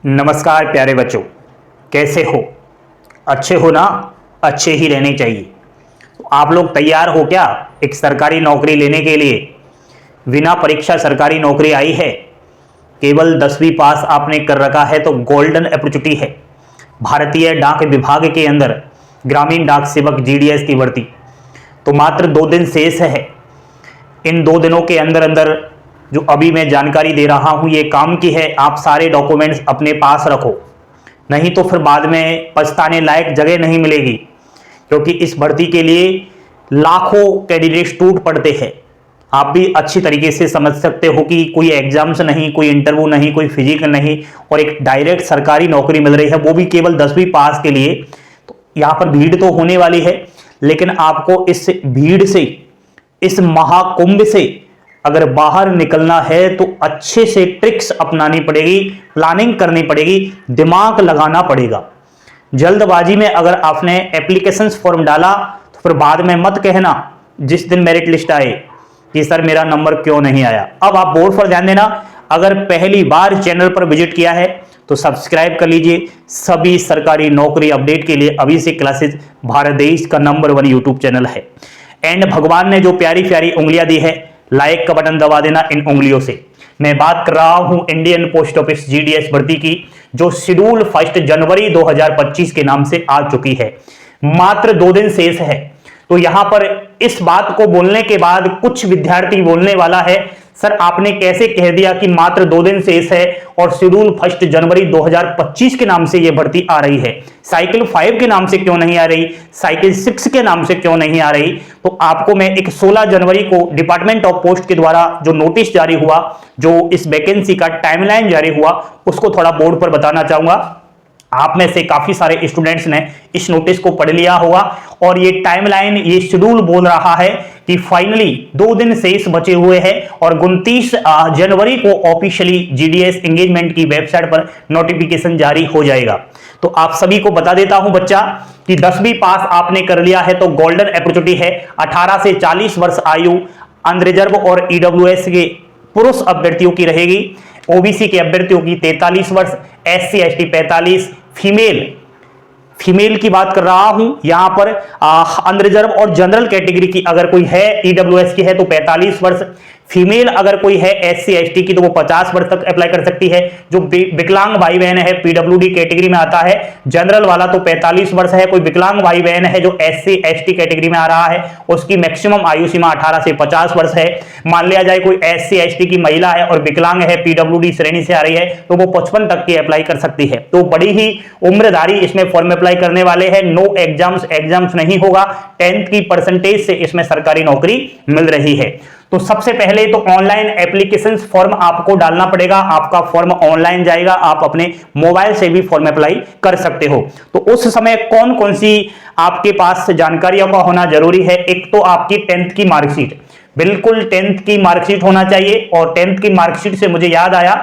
नमस्कार प्यारे बच्चों, कैसे हो? अच्छे हो ना? अच्छे ही रहने चाहिए। आप लोग तैयार हो क्या एक सरकारी नौकरी लेने के लिए? बिना परीक्षा सरकारी नौकरी आई है। केवल 10वीं पास आपने कर रखा है तो गोल्डन अपॉर्चुनिटी है। भारतीय डाक विभाग के अंदर ग्रामीण डाक सेवक जीडीएस की भर्ती तो मात्र 2 दिन शेष है। इन 2 दिनों के अंदर अंदर जो अभी मैं जानकारी दे रहा हूं ये काम की है। आप सारे डॉक्यूमेंट्स अपने पास रखो, नहीं तो फिर बाद में पछताने लायक जगह नहीं मिलेगी, क्योंकि इस भर्ती के लिए लाखों कैंडिडेट्स टूट पड़ते हैं। आप भी अच्छी तरीके से समझ सकते हो कि कोई एग्जाम्स नहीं, कोई इंटरव्यू नहीं, कोई फिजिकल नहीं, और एक डायरेक्ट सरकारी नौकरी मिल रही है, वो भी केवल 10वीं पास के लिए। तो यहाँ पर भीड़ तो होने वाली है, लेकिन आपको इस भीड़ से, इस महाकुंभ से अगर बाहर निकलना है तो अच्छे से ट्रिक्स अपनानी पड़ेगी, प्लानिंग करनी पड़ेगी, दिमाग लगाना पड़ेगा। जल्दबाजी में अगर आपने एप्लीकेशन फॉर्म डाला तो फिर बाद में मत कहना जिस दिन मेरिट लिस्ट आए कि सर मेरा नंबर क्यों नहीं आया। अब आप बोर्ड पर ध्यान देना, अगर पहली बार चैनल पर विजिट किया है तो सब्सक्राइब कर लीजिए। सभी सरकारी नौकरी अपडेट के लिए अभी से क्लासेस भारत देश का नंबर 1 यूट्यूब चैनल है। एंड भगवान ने जो प्यारी प्यारी उंगलियां दी है, लाइक का बटन दबा देना इन उंगलियों से। मैं बात कर रहा हूं इंडियन पोस्ट ऑफिस जीडीएस भर्ती की, जो शेड्यूल 1 जनवरी 2025 के नाम से आ चुकी है। मात्र 2 दिन शेष है। तो यहां पर इस बात को बोलने के बाद कुछ विद्यार्थी बोलने वाला है, सर आपने कैसे कह दिया कि मात्र 2 दिन शेष है और शेड्यूल 1 जनवरी 2025 के नाम से यह भर्ती आ रही है, साइकिल 5 के नाम से क्यों नहीं आ रही, साइकिल 6 के नाम से क्यों नहीं आ रही? तो आपको मैं एक 16 जनवरी को डिपार्टमेंट ऑफ पोस्ट के द्वारा जो नोटिस जारी हुआ, जो इस वैकेंसी का टाइमलाइन जारी हुआ, उसको थोड़ा बोर्ड पर बताना चाहूंगा। आप में से काफी सारे स्टूडेंट्स ने इस नोटिस को पढ़ लिया होगा, और ये टाइमलाइन, ये शेड्यूल बोल रहा है कि फाइनली 2 दिन शेष बचे हुए हैं और 29 जनवरी को ऑफिशियली जीडीएस एंगेजमेंट की वेबसाइट पर नोटिफिकेशन जारी हो जाएगा। तो आप सभी को बता देता हूं बच्चा कि 10वीं पास आपने कर लिया है तो गोल्डन अपॉर्चुनिटी है। 18 से 40 वर्ष आयु अनरिजर्व और ईडब्ल्यूएस के पुरुष अभ्यर्थियों की रहेगी, ओबीसी के अभ्यर्थियों की 43 वर्ष, एससी एसटी 45, फीमेल की बात कर रहा हूं यहां पर अनरिजर्व और जनरल कैटेगरी की अगर कोई है, ईडब्ल्यूएस की है तो 45 वर्ष, फीमेल अगर कोई है एससी एसटी की तो वो 50 वर्ष तक अप्लाई कर सकती है। जो विकलांग भाई बहन है पीडब्ल्यूडी कैटेगरी में आता है, जनरल वाला तो 45 वर्ष है। कोई विकलांग भाई बहन है जो एससी एसटी कैटेगरी में आ रहा है, उसकी मैक्सिमम आयु सीमा 18 से 50 वर्ष है। मान लिया जाए कोई एससी एसटी की महिला है और विकलांग है, पीडब्ल्यूडी श्रेणी से आ रही है, तो वो 55 तक की अप्लाई कर सकती है। तो बड़ी ही उम्रधारी इसमें फॉर्म अप्लाई करने वाले हैं। नो एग्जाम्स नहीं होगा, 10th की परसेंटेज से इसमें सरकारी नौकरी मिल रही है। तो सबसे पहले तो ऑनलाइन एप्लीकेशन फॉर्म आपको डालना पड़ेगा। आपका फॉर्म ऑनलाइन जाएगा, आप अपने मोबाइल से भी फॉर्म अप्लाई कर सकते हो। तो उस समय कौन कौन सी आपके पास जानकारियों का होना जरूरी है? एक तो आपकी 10th की मार्कशीट, बिल्कुल 10th की मार्कशीट होना चाहिए। और 10th की मार्कशीट से मुझे याद आया,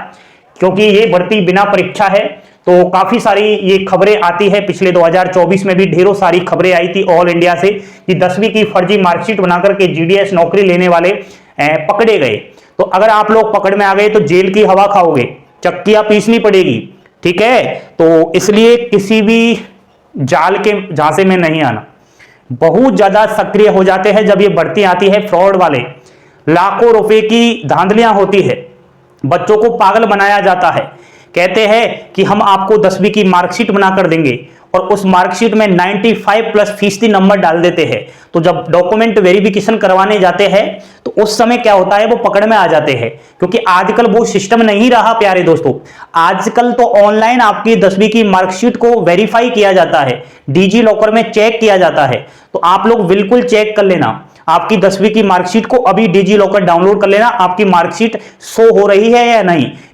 क्योंकि ये भर्ती बिना परीक्षा है तो काफी सारी ये खबरें आती है। पिछले 2024 में भी ढेरों सारी खबरें आई थी ऑल इंडिया से कि 10वीं की फर्जी मार्कशीट बनाकर के जीडीएस नौकरी लेने वाले पकड़े गए। तो अगर आप लोग पकड़ में आ गए तो जेल की हवा खाओगे, चक्कियां पीसनी पड़ेगी, ठीक है? तो इसलिए किसी भी जाल के झांसे में नहीं आना। बहुत ज्यादा सक्रिय हो जाते हैं जब ये भर्ती आती है, फ्रॉड वाले, लाखों रुपए की धांधलियां होती है, बच्चों को पागल बनाया जाता है। कहते हैं कि हम आपको 10वीं की मार्कशीट बनाकर देंगे और उस मार्कशीट में 95+% नंबर डाल देते हैं। तो जब डॉक्यूमेंट वेरिफिकेशन करवाने जाते हैं तो उस समय क्या होता है, वो पकड़ में आ जाते हैं। क्योंकि आजकल वो सिस्टम नहीं रहा प्यारे दोस्तों। आजकल तो ऑनलाइन आपकी 10वीं की मार्कशीट को वेरीफाई किया जाता है, डिजी लॉकर में चेक किया जाता है। तो आप लोग बिल्कुल चेक कर लेना, आपकी 10वीं की मार्कशीट को अभी डिजी लॉकर डाउनलोड कर लेना, आपकी मार्कशीट शो हो रही है या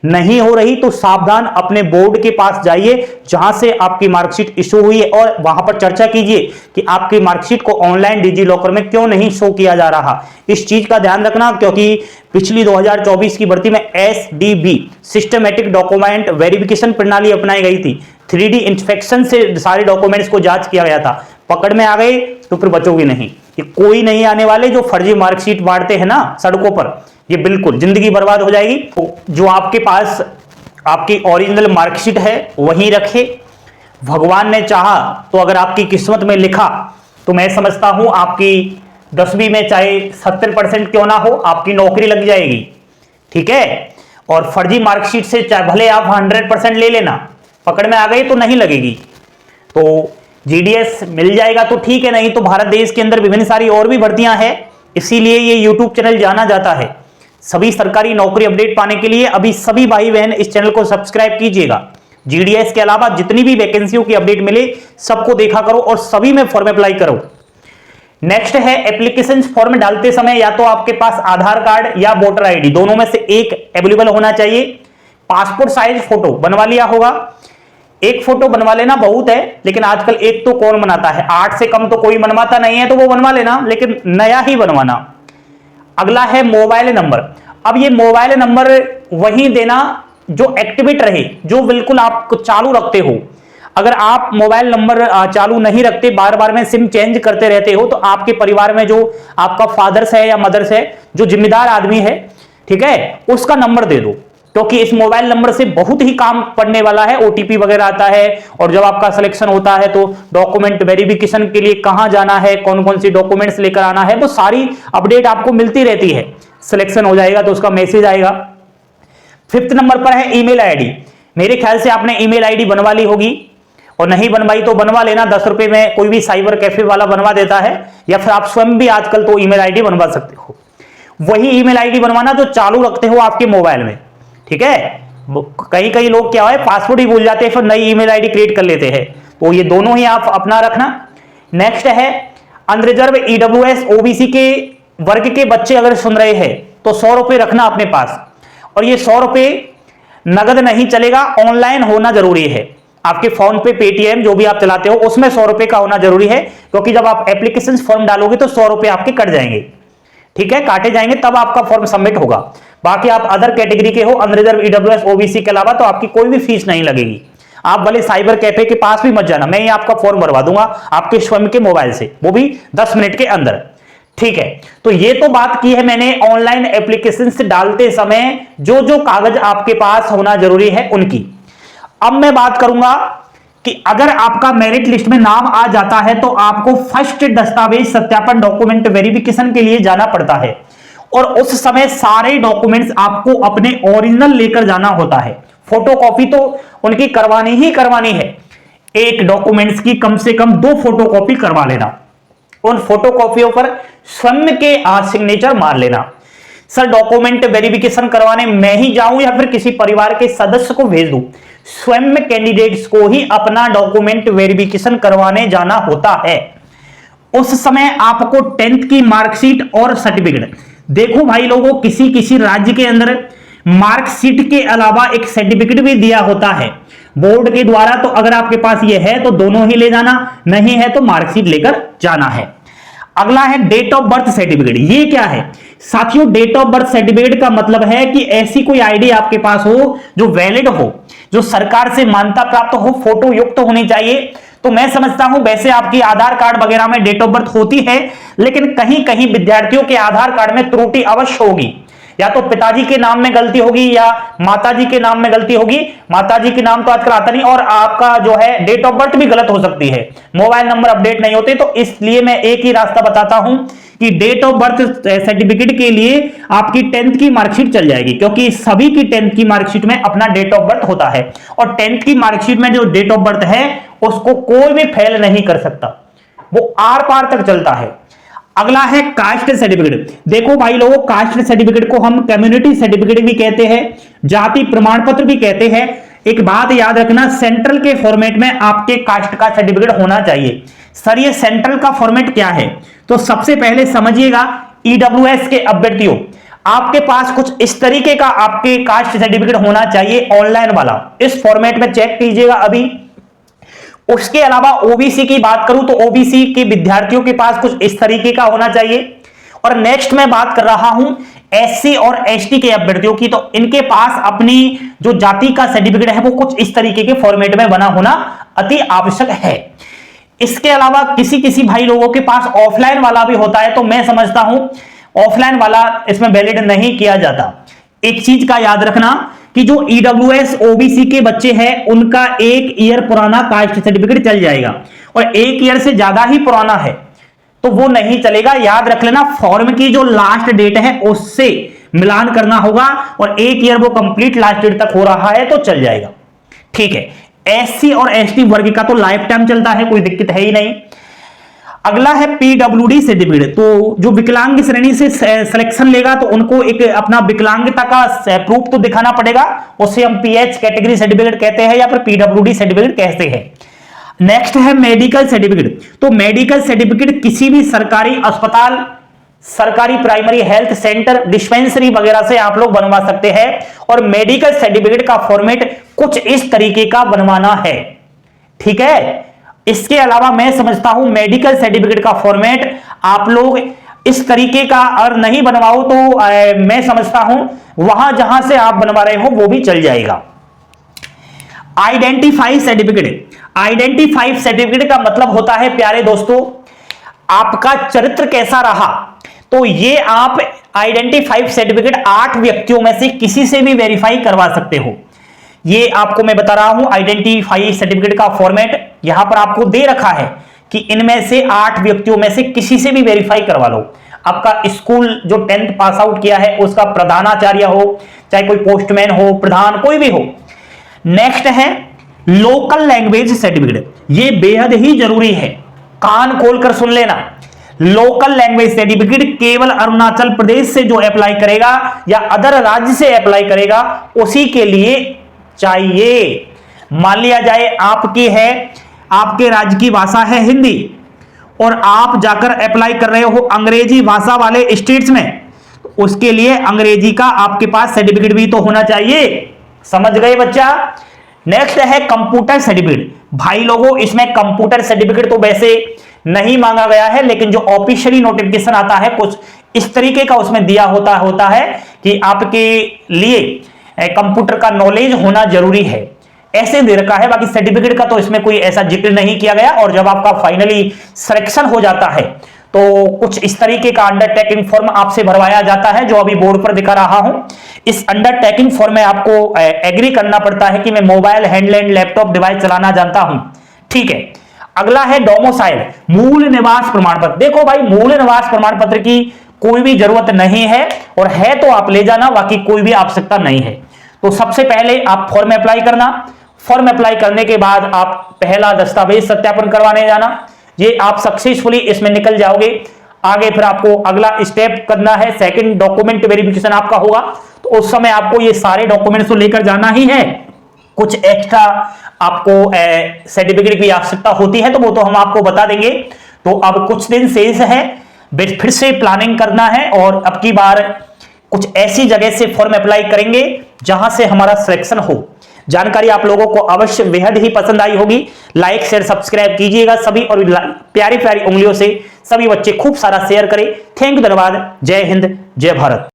नहीं हो रही तो सावधान, अपने बोर्ड के पास जाइए जहां से आपकी मार्कशीट इशू हुई है और वहां पर चर्चा कीजिए कि आपकी मार्कशीट को ऑनलाइन डिजी लॉकर में क्यों नहीं शो किया जा रहा। इस चीज का ध्यान रखना, क्योंकि पिछली 2024 की भर्ती में एसडीबी सिस्टमैटिक डॉक्यूमेंट वेरिफिकेशन प्रणाली अपनाई गई थी। 3D इंस्पेक्शन से सारे डॉक्यूमेंट्स को जांच किया गया था। पकड़ में आ गए तो फिर बचोगे नहीं। ये कोई नहीं आने वाले जो फर्जी मार्कशीट बांटते हैं ना सड़कों पर, ये बिल्कुल जिंदगी बर्बाद हो जाएगी। जो आपके पास आपकी ओरिजिनल मार्कशीट है वहीं रखे। भगवान ने चाहा तो अगर आपकी किस्मत में लिखा तो मैं समझता हूं आपकी 10वीं में चाहे 70% क्यों ना हो, आपकी नौकरी लग जाएगी। ठीक है, और फर्जी मार्कशीट से चाहे भले आप 100% ले लेना, पकड़ में आ गई तो नहीं लगेगी। तो जीडीएस मिल जाएगा तो ठीक है, नहीं तो भारत देश के अंदर विभिन्न सारी और भी भर्तियां हैं, इसीलिए ये यूट्यूब चैनल जाना जाता है। सभी सरकारी नौकरी अपडेट पाने के लिए अभी सभी भाई बहन इस चैनल को सब्सक्राइब कीजिएगा। जीडीएस के अलावा जितनी भी वैकेंसियों की अपडेट मिले सबको देखा करो और सभी में फॉर्म अप्लाई करो। नेक्स्ट है एप्लीकेशन फॉर्म डालते समय या तो आपके पास आधार कार्ड या वोटर आईडी दोनों में से एक अवेलेबल होना चाहिए। पासपोर्ट साइज फोटो बनवा लिया होगा, एक फोटो बनवा लेना बहुत है, लेकिन आजकल एक तो कौन बनाता है, 8 से कम तो कोई बनवाता नहीं है, तो वो बनवा लेना, लेकिन नया ही बनवाना। अगला है मोबाइल नंबर। अब ये मोबाइल नंबर वही देना जो एक्टिवेट रहे, जो बिल्कुल आप चालू रखते हो। अगर आप मोबाइल नंबर चालू नहीं रखते, बार बार में सिम चेंज करते रहते हो, तो आपके परिवार में जो आपका फादर्स है या मदर्स है, जो जिम्मेदार आदमी है, ठीक है, उसका नंबर दे दो, क्योंकि इस मोबाइल नंबर से बहुत ही काम पड़ने वाला है। ओटीपी वगैरह आता है, और जब आपका सिलेक्शन होता है तो डॉक्यूमेंट वेरिफिकेशन के लिए कहां जाना है, कौन कौन सी डॉक्यूमेंट्स लेकर आना है, वो सारी अपडेट आपको मिलती रहती है। सिलेक्शन हो जाएगा तो उसका मैसेज आएगा। 5th नंबर पर है ईमेल आईडी। मेरे ख्याल से आपने ईमेल आईडी बनवा ली होगी, और नहीं बनवाई तो बनवा लेना। 10 रुपए में कोई भी साइबर कैफे वाला बनवा देता है, या फिर आप स्वयं भी आजकल तो ईमेल आईडी बनवा सकते हो। वही ईमेल आईडी बनवाना जो चालू रखते हो आपके मोबाइल में। ठीक है, कई लोग क्या है, पासवर्ड ही भूल जाते हैं, फिर नई ईमेल आईडी क्रिएट कर लेते हैं, तो ये दोनों ही आप अपना रखना। नेक्स्ट है अनरिजर्व ईडब्ल्यूएस ओबीसी के वर्ग के बच्चे अगर सुन रहे हैं तो 100 रुपए रखना अपने पास, और ये 100 रुपए नगद नहीं चलेगा, ऑनलाइन होना जरूरी है। आपके फोन पे पेटीएम जो भी आप चलाते हो उसमें 100 रुपए का होना जरूरी है, क्योंकि जब आप एप्लीकेशन फॉर्म डालोगे तो 100 रुपए आपके कट जाएंगे। ठीक है, काटे जाएंगे, तब आपका फॉर्म सबमिट होगा। बाकी आप अदर कैटेगरी के हो, अनरिजर्व ईडब्ल्यूएस ओबीसी के अलावा, तो आपकी कोई भी फीस नहीं लगेगी। आप भले साइबर कैफे के पास भी मत जाना, मैं ही आपका फॉर्म भरवा दूंगा आपके स्वयं के मोबाइल से, वो भी 10 मिनट के अंदर। ठीक है, तो ये तो बात की है मैंने ऑनलाइन एप्लीकेशन से डालते समय जो जो कागज आपके पास होना जरूरी है उनकी। अब मैं बात करूंगा कि अगर आपका मेरिट लिस्ट में नाम आ जाता है तो आपको फर्स्ट दस्तावेज सत्यापन डॉक्यूमेंट वेरिफिकेशन के लिए जाना पड़ता है, और उस समय सारे डॉक्यूमेंट्स आपको अपने ओरिजिनल लेकर जाना होता है। फोटोकॉपी तो उनकी करवानी ही करवानी है। एक डॉक्यूमेंट्स की कम से कम 2 फोटोकॉपी करवा लेना, उन फोटोकॉपियों पर स्वयं के सिग्नेचर मार लेना। सर डॉक्यूमेंट वेरिफिकेशन करवाने मैं ही जाऊं या फिर किसी परिवार के सदस्य को भेज दूं? स्वयं कैंडिडेट्स को ही अपना डॉक्यूमेंट वेरिफिकेशन करवाने जाना होता है। उस समय आपको 10th की मार्कशीट और सर्टिफिकेट, देखो भाई लोगों, किसी किसी राज्य के अंदर मार्कशीट के अलावा एक सर्टिफिकेट भी दिया होता है बोर्ड के द्वारा, तो अगर आपके पास ये है तो दोनों ही ले जाना, नहीं है तो मार्कशीट लेकर जाना है। अगला है डेट ऑफ बर्थ सर्टिफिकेट। ये क्या है साथियों? डेट ऑफ बर्थ सर्टिफिकेट का मतलब है कि ऐसी कोई आईडी आपके पास हो जो वैलिड हो, जो सरकार से मान्यता प्राप्त हो, फोटो युक्त होनी चाहिए। तो मैं समझता हूं वैसे आपकी आधार कार्ड वगैरह में डेट ऑफ बर्थ होती है, लेकिन कहीं कहीं विद्यार्थियों के आधार कार्ड में त्रुटि अवश्य होगी, या तो पिताजी के नाम में गलती होगी या माताजी के नाम में गलती होगी। माताजी के नाम तो आजकल आता नहीं, और आपका जो है डेट ऑफ बर्थ भी गलत हो सकती है, मोबाइल नंबर अपडेट नहीं होते। तो इसलिए मैं एक ही रास्ता बताता हूं कि डेट ऑफ बर्थ सर्टिफिकेट के लिए आपकी 10th की मार्कशीट चल जाएगी, क्योंकि सभी की 10th की मार्कशीट में अपना डेट ऑफ बर्थ होता है, और 10th की मार्कशीट में जो डेट ऑफ बर्थ है उसको कोई भी फेल नहीं कर सकता, वो आर पार तक चलता है। अगला है कास्ट सर्टिफिकेट। देखो भाई लोगों, कास्ट सर्टिफिकेट को हम कम्युनिटी सर्टिफिकेट भी कहते हैं, जाति प्रमाण पत्र भी कहते हैं। एक बात याद रखना, सेंट्रल के फॉर्मेट में आपके कास्ट का सर्टिफिकेट होना चाहिए। सर ये सेंट्रल का फॉर्मेट क्या है? तो सबसे पहले समझिएगा, ईडब्ल्यूएस के अभ्यर्थियों आपके पास कुछ इस तरीके का आपके कास्ट सर्टिफिकेट होना चाहिए, ऑनलाइन वाला। इस फॉर्मेट में चेक कीजिएगा अभी। उसके अलावा ओबीसी की बात करूं तो ओबीसी के विद्यार्थियों के पास कुछ इस तरीके का होना चाहिए। और नेक्स्ट मैं बात कर रहा हूं एससी और एसटी के अभ्यर्थियों की, तो इनके पास अपनी जो जाति का सर्टिफिकेट है वो कुछ इस तरीके के फॉर्मेट में बना होना अति आवश्यक है। इसके अलावा किसी किसी भाई लोगों के पास ऑफलाइन वाला भी होता है, तो मैं समझता हूं ऑफलाइन वाला इसमें वैलिड नहीं किया जाता। एक चीज का याद रखना कि जो ईडब्ल्यूएस ओबीसी के बच्चे हैं उनका 1 ईयर पुराना कास्ट सर्टिफिकेट चल जाएगा, और 1 ईयर से ज्यादा ही पुराना है तो वो नहीं चलेगा। याद रख लेना, फॉर्म की जो लास्ट डेट है उससे मिलान करना होगा, और 1 ईयर वो कंप्लीट लास्ट डेट तक हो रहा है तो चल जाएगा। ठीक है, एससी और एसटी वर्ग का तो लाइफ टाइम चलता है, कोई दिक्कत है ही नहीं। अगला है पीडब्ल्यूडी सर्टिफिकेट। तो जो विकलांग श्रेणी से सिलेक्शन लेगा तो उनको एक अपना विकलांगता का प्रूफ तो दिखाना पड़ेगा, उसे हम पीएच कैटेगरी सर्टिफिकेट कहते हैं या फिर पीडब्ल्यूडी सर्टिफिकेट कहते हैं। नेक्स्ट है मेडिकल सर्टिफिकेट। तो मेडिकल सर्टिफिकेट किसी भी सरकारी अस्पताल, सरकारी प्राइमरी हेल्थ सेंटर, डिस्पेंसरी वगैरह से आप लोग बनवा सकते हैं, और मेडिकल सर्टिफिकेट का फॉर्मेट कुछ इस तरीके का बनवाना है। ठीक है, इसके अलावा मैं समझता हूं मेडिकल सर्टिफिकेट का फॉर्मेट आप लोग इस तरीके का अगर नहीं बनवाओ तो मैं समझता हूं वहां जहां से आप बनवा रहे हो वो भी चल जाएगा। Identify certificate. आइडेंटिफाई सर्टिफिकेट का मतलब होता है प्यारे दोस्तों, आपका चरित्र कैसा रहा। तो ये आप आइडेंटिफाई सर्टिफिकेट 8 व्यक्तियों में से किसी से भी वेरीफाई करवा सकते हो। ये आपको मैं बता रहा हूं आइडेंटिफाई सर्टिफिकेट का फॉर्मेट यहां पर आपको दे रखा है कि इनमें से 8 व्यक्तियों में से किसी से भी वेरीफाई करवा लो। आपका स्कूल जो 10th पास आउट किया है उसका प्रधानाचार्य हो, चाहे कोई पोस्टमैन हो, प्रधान, कोई भी हो। नेक्स्ट है लोकल लैंग्वेज सर्टिफिकेट। ये बेहद ही जरूरी है, कान खोलकर सुन लेना। लोकल लैंग्वेज सर्टिफिकेट केवल अरुणाचल प्रदेश से जो अप्लाई करेगा या अदर राज्य से अप्लाई करेगा उसी के लिए चाहिए। मान लिया जाए आपके राज्य की भाषा है हिंदी और आप जाकर अप्लाई कर रहे हो अंग्रेजी भाषा वाले स्टेट्स में, उसके लिए अंग्रेजी का आपके पास सर्टिफिकेट भी तो होना चाहिए। समझ गए बच्चा। नेक्स्ट है कंप्यूटर सर्टिफिकेट। भाई लोगों, इसमें कंप्यूटर सर्टिफिकेट तो वैसे नहीं मांगा गया है, लेकिन जो ऑफिशियली नोटिफिकेशन आता है कुछ इस तरीके का उसमें दिया होता है कि आपके लिए कंप्यूटर का नॉलेज होना जरूरी है, ऐसे दे रखा है। बाकी सर्टिफिकेट का तो इसमें कोई ऐसा जिक्र नहीं किया गया। और जब आपका फाइनली सिलेक्शन हो जाता है तो कुछ इस तरीके का अंडरटेकिंग फॉर्म आपसे भरवाया जाता है जो अभी बोर्ड पर दिखा रहा हूं। इस अंडरटेकिंग फॉर्म में आपको एग्री करना पड़ता है कि मैं मोबाइल, हैंडलैंड, लैपटॉप डिवाइस चलाना जानता हूं। ठीक है, अगला है डोमिसाइल, मूल निवास प्रमाण पत्र। देखो भाई, मूल निवास प्रमाण पत्र की कोई भी जरूरत नहीं है, और है तो आप ले जाना, बाकी कोई भी आवश्यकता नहीं है। तो सबसे पहले आप फॉर्म अप्लाई करना, फॉर्म अप्लाई करने के बाद आप पहला दस्तावेज सत्यापन करवाने जाना। ये आप सक्सेसफुली इसमें निकल जाओगे। आगे फिर आपको अगला स्टेप करना है, सेकंड डॉक्यूमेंट वेरिफिकेशन आपका होगा। तो उस समय आपको ये सारे डॉक्यूमेंट्स तो लेकर जाना ही है। कुछ एक्स्ट्रा आपको सर्टिफिकेट की आवश्यकता होती है तो वो तो हम आपको बता देंगे। तो अब कुछ दिन शेष है, फिर से प्लानिंग करना है, और अब की बार कुछ ऐसी जगह से फॉर्म अप्लाई करेंगे जहां से हमारा सिलेक्शन हो। जानकारी आप लोगों को अवश्य बेहद ही पसंद आई होगी। लाइक शेयर सब्सक्राइब कीजिएगा सभी, और प्यारी प्यारी उंगलियों से सभी बच्चे खूब सारा शेयर करें। थैंक यू, धन्यवाद। जय हिंद, जय भारत।